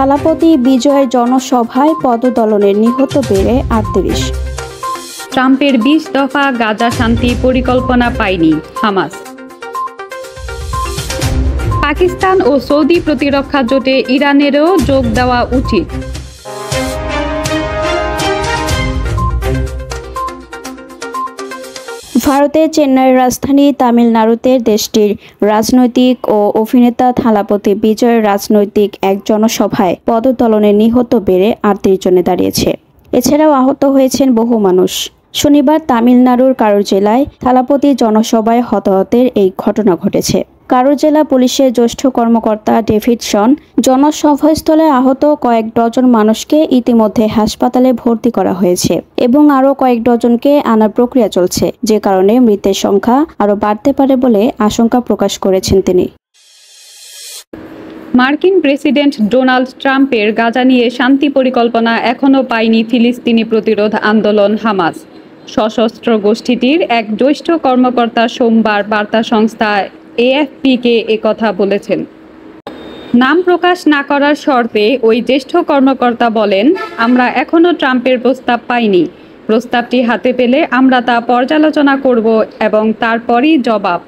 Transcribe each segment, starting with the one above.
থালাপতি বিজয়ের জনসভায় পদদলনের নিহত বেড়ে ৩৮। ট্রাম্পের ২০ দফা গাজা শান্তি পরিকল্পনা পায়নি হামাস। পাকিস্তান ও সৌদি প্রতিরক্ষা জোটে ইরানেরও যোগ দেওয়া উচিত। ভারতের চেন্নাইয়ের রাজধানী তামিলনাড়ুতে দেশটির রাজনৈতিক ও অভিনেতা থালাপতি বিজয়ের রাজনৈতিক এক জনসভায় পদদলনে নিহত বেড়ে ৩৮ জনে দাঁড়িয়েছে। এছাড়াও আহত হয়েছেন বহু মানুষ। শনিবার তামিলনাড়ুর কারুর জেলায় থালাপতি জনসভায় হতাহতের এই ঘটনা ঘটেছে। কারুর জেলা পুলিশের জ্যেষ্ঠ কর্মকর্তা ডেভিডসন জনসভাস্থলে আহত কয়েক ডজন মানুষকে ইতিমধ্যে হাসপাতালে ভর্তি করা হয়েছে এবং আরও কয়েক ডজনকে আনার প্রক্রিয়া চলছে, যে কারণে মৃতের সংখ্যা আরও বাড়তে পারে বলে আশঙ্কা প্রকাশ করেছেন তিনি। মার্কিন প্রেসিডেন্ট ডোনাল্ড ট্রাম্পের গাজা নিয়ে শান্তি পরিকল্পনা এখনও পায়নি ফিলিস্তিনি প্রতিরোধ আন্দোলন হামাস। সশস্ত্র গোষ্ঠীটির এক জ্যেষ্ঠ কর্মকর্তা সোমবার বার্তা সংস্থা এএফপিকে একথা বলেছেন। নাম প্রকাশ না করার শর্তে ওই জ্যেষ্ঠ কর্মকর্তা বলেন, আমরা এখনও ট্রাম্পের প্রস্তাব পাইনি। প্রস্তাবটি হাতে পেলে আমরা তা পর্যালোচনা করব এবং তারপরই জবাব।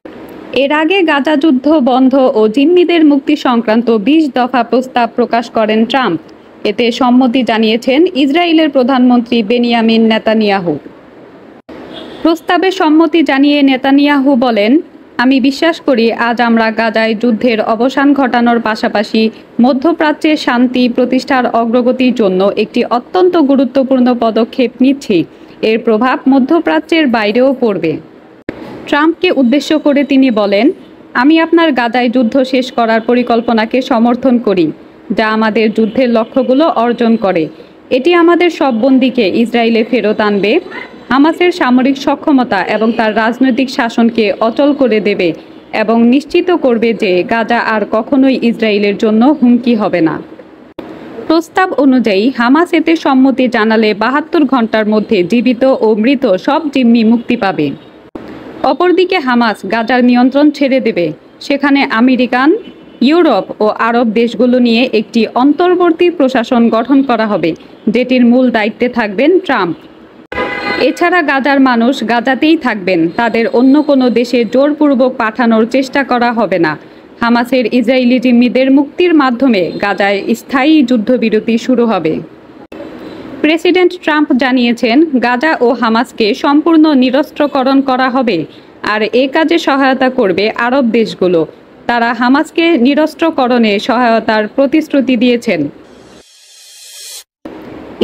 এর আগে গাজা যুদ্ধ বন্ধ ও জিম্মিদের মুক্তি সংক্রান্ত ২০ দফা প্রস্তাব প্রকাশ করেন ট্রাম্প। এতে সম্মতি জানিয়েছেন ইসরায়েলের প্রধানমন্ত্রী বেনিয়ামিন নেতানিয়াহু। প্রস্তাবে সম্মতি জানিয়ে নেতানিয়াহু বলেন, আমি বিশ্বাস করি আজ আমরা গাজায় যুদ্ধের অবসান ঘটানোর পাশাপাশি মধ্যপ্রাচ্যে শান্তি প্রতিষ্ঠার অগ্রগতির জন্য একটি অত্যন্ত গুরুত্বপূর্ণ পদক্ষেপ নিচ্ছি। এর প্রভাব মধ্যপ্রাচ্যের বাইরেও পড়বে। ট্রাম্পকে উদ্দেশ্য করে তিনি বলেন, আমি আপনার গাজায় যুদ্ধ শেষ করার পরিকল্পনাকে সমর্থন করি, যা আমাদের যুদ্ধের লক্ষ্যগুলো অর্জন করে। এটি আমাদের সব বন্দীকে ইসরায়েলে ফেরত আনবে, হামাসের সামরিক সক্ষমতা এবং তার রাজনৈতিক শাসনকে অচল করে দেবে এবং নিশ্চিত করবে যে গাজা আর কখনোই ইসরায়েলের জন্য হুমকি হবে না। প্রস্তাব অনুযায়ী হামাস এতে সম্মতি জানালে ৭২ ঘন্টার মধ্যে জীবিত ও মৃত সব জিম্মি মুক্তি পাবে। অপরদিকে হামাস গাজার নিয়ন্ত্রণ ছেড়ে দেবে। সেখানে আমেরিকান, ইউরোপ ও আরব দেশগুলো নিয়ে একটি অন্তর্বর্তী প্রশাসন গঠন করা হবে, যেটির মূল দায়িত্বে থাকবেন ট্রাম্প। এছাড়া গাজার মানুষ গাজাতেই থাকবেন, তাদের অন্য কোনো দেশে জোরপূর্বক পাঠানোর চেষ্টা করা হবে না। হামাসের ইসরায়েলি জিম্মিদের মুক্তির মাধ্যমে গাজায় স্থায়ী যুদ্ধবিরতি শুরু হবে। প্রেসিডেন্ট ট্রাম্প জানিয়েছেন, গাজা ও হামাসকে সম্পূর্ণ নিরস্ত্রকরণ করা হবে, আর এ কাজে সহায়তা করবে আরব দেশগুলো। তারা হামাসকে নিরস্ত্রকরণে সহায়তার প্রতিশ্রুতি দিয়েছেন।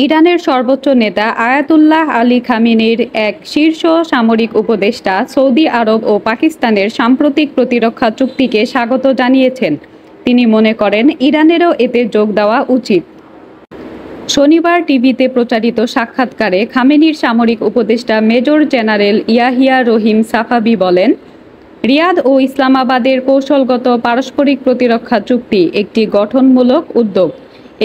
ইরানের সর্বোচ্চ নেতা আয়াতুল্লাহ আলী খামেনির এক শীর্ষ সামরিক উপদেষ্টা সৌদি আরব ও পাকিস্তানের সাম্প্রতিক প্রতিরক্ষা চুক্তিকে স্বাগত জানিয়েছেন। তিনি মনে করেন ইরানেরও এতে যোগ দেওয়া উচিত। শনিবার টিভিতে প্রচারিত সাক্ষাৎকারে খামেনির সামরিক উপদেষ্টা মেজর জেনারেল ইয়াহিয়া রহিম সাফাভি বলেন, রিয়াদ ও ইসলামাবাদের কৌশলগত পারস্পরিক প্রতিরক্ষা চুক্তি একটি গঠনমূলক উদ্যোগ।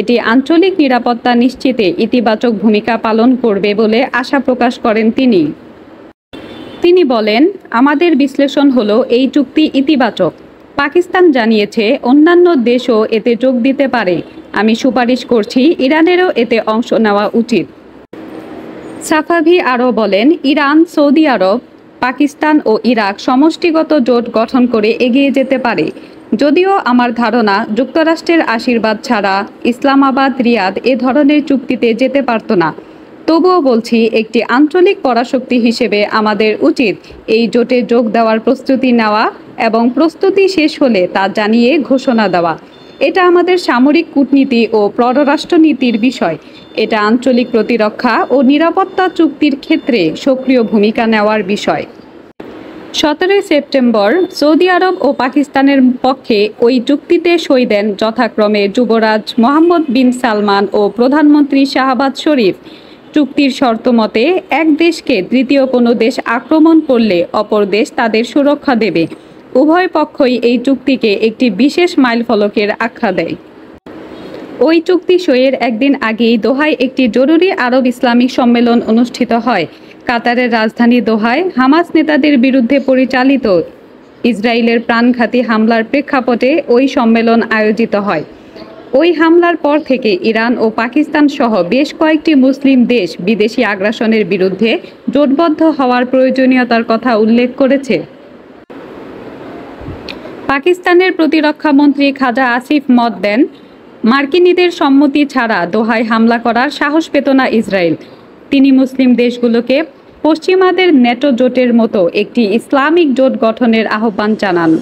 এটি আঞ্চলিক নিরাপত্তা নিশ্চিতে ইতিবাচক ভূমিকা পালন করবে বলে আশা প্রকাশ করেন তিনি বলেন, আমাদের বিশ্লেষণ হলো এই চুক্তি ইতিবাচক। পাকিস্তান জানিয়েছে অন্যান্য দেশও এতে যোগ দিতে পারে। আমি সুপারিশ করছি ইরানেরও এতে অংশ নেওয়া উচিত। সাফাভি আরও বলেন, ইরান, সৌদি আরব, পাকিস্তান ও ইরাক সমষ্টিগত জোট গঠন করে এগিয়ে যেতে পারে। যদিও আমার ধারণা যুক্তরাষ্ট্রের আশীর্বাদ ছাড়া ইসলামাবাদ, রিয়াদ এ ধরনের চুক্তিতে যেতে পারত না। তবুও বলছি, একটি আঞ্চলিক পরাশক্তি হিসেবে আমাদের উচিত এই জোটে যোগ দেওয়ার প্রস্তুতি নেওয়া এবং প্রস্তুতি শেষ হলে তা জানিয়ে ঘোষণা দেওয়া। এটা আমাদের সামরিক কূটনীতি ও পররাষ্ট্রনীতির বিষয়। এটা আঞ্চলিক প্রতিরক্ষা ও নিরাপত্তা চুক্তির ক্ষেত্রে সক্রিয় ভূমিকা নেওয়ার বিষয়। ১৭ সেপ্টেম্বর সৌদি আরব ও পাকিস্তানের পক্ষে ওই চুক্তিতে সই দেন যথাক্রমে যুবরাজ মোহাম্মদ বিন সালমান ও প্রধানমন্ত্রী শাহবাজ শরীফ। চুক্তির শর্ত মতে এক দেশকে তৃতীয় কোনো দেশ আক্রমণ করলে অপর দেশ তাদের সুরক্ষা দেবে। উভয় পক্ষই এই চুক্তিকে একটি বিশেষ মাইলফলকের আখ্যা দেয়। ওই চুক্তি সইয়ের একদিন আগেই দোহায় একটি জরুরি আরব ইসলামিক সম্মেলন অনুষ্ঠিত হয়। কাতারের রাজধানী দোহায় হামাস নেতাদের বিরুদ্ধে পরিচালিত ইসরায়েলের প্রাণঘাতী হামলার প্রেক্ষাপটে ওই সম্মেলন আয়োজিত হয়। ওই হামলার পর থেকে ইরান ও পাকিস্তান সহ বেশ কয়েকটি মুসলিম দেশ বিদেশি আগ্রাসনের বিরুদ্ধে জোটবদ্ধ হওয়ার প্রয়োজনীয়তার কথা উল্লেখ করেছে। পাকিস্তানের প্রতিরক্ষা মন্ত্রী খাজা আসিফ মত দেন, মার্কিনীদের সম্মতি ছাড়া দোহায় হামলা করার সাহস পেত না ইসরায়েল। তিনি মুসলিম দেশগুলোকে পশ্চিমাদের ন্যাটো জোটের মতো একটি ইসলামিক জোট গঠনের আহ্বান জানান।